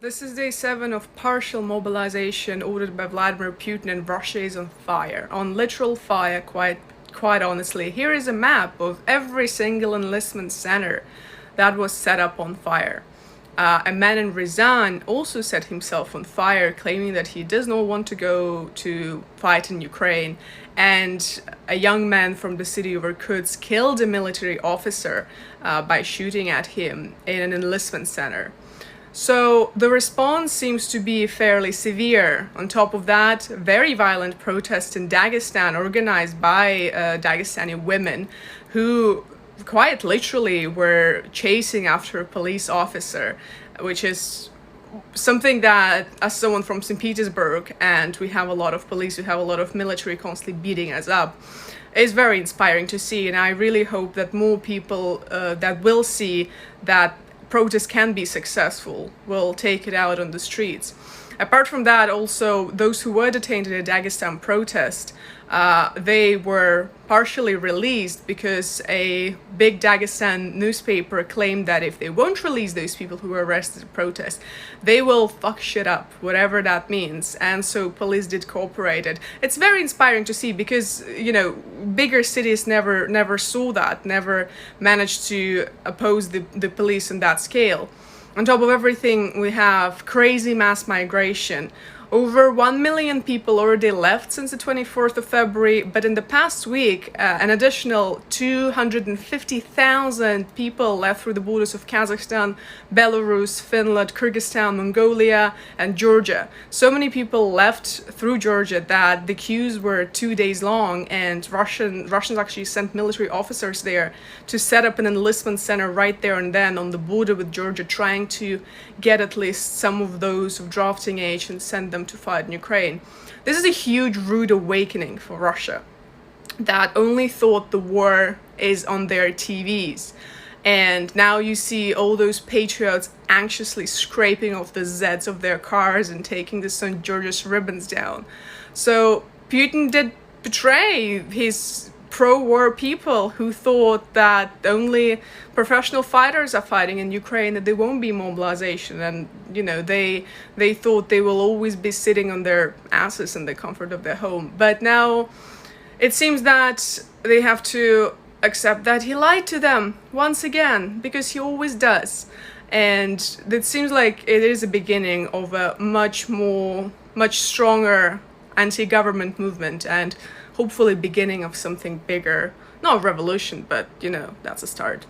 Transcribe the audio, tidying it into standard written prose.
This is day 7 of partial mobilization ordered by Vladimir Putin, and Russia is on fire, on literal fire, quite honestly. Here is a map of every single enlistment center that was set up on fire. A man in Ryazan also set himself on fire, claiming that he does not want to go to fight in Ukraine. And a young man from the city of Irkutsk killed a military officer by shooting at him in an enlistment center. So the response seems to be fairly severe. On top of that, very violent protests in Dagestan organized by Dagestani women who quite literally were chasing after a police officer, which is something that, as someone from St. Petersburg, and we have a lot of police, we have a lot of military constantly beating us up, is very inspiring to see. And I really hope that more people that will see that protests can be successful will take it out on the streets. Apart from that, also, those who were detained in the Dagestan protest, they were partially released because a big Dagestan newspaper claimed that if they won't release those people who were arrested in protest, they will fuck shit up, whatever that means. And so police did cooperate. It's very inspiring to see because, you know, bigger cities never saw that, never managed to oppose the police on that scale. On top of everything, we have crazy mass migration. Over 1 million people already left since the 24th of February, but in the past week, an additional 250,000 people left through the borders of Kazakhstan, Belarus, Finland, Kyrgyzstan, Mongolia, and Georgia. So many people left through Georgia that the queues were 2 days long, and Russians actually sent military officers there to set up an enlistment center right there and then on the border with Georgia, trying to get at least some of those of drafting age and send them to fight in Ukraine. This is a huge rude awakening for Russia, that only thought the war is on their TVs. And now you see all those patriots anxiously scraping off the Zs of their cars and taking the St. George's ribbons down. So Putin did betray his pro-war people who thought that only professional fighters are fighting in Ukraine, that there won't be mobilization, and you know, they thought they will always be sitting on their asses in the comfort of their home. But now it seems that they have to accept that he lied to them once again, because he always does. And it seems like it is a beginning of a much stronger anti-government movement, and hopefully beginning of something bigger. Not a revolution, but you know, that's a start.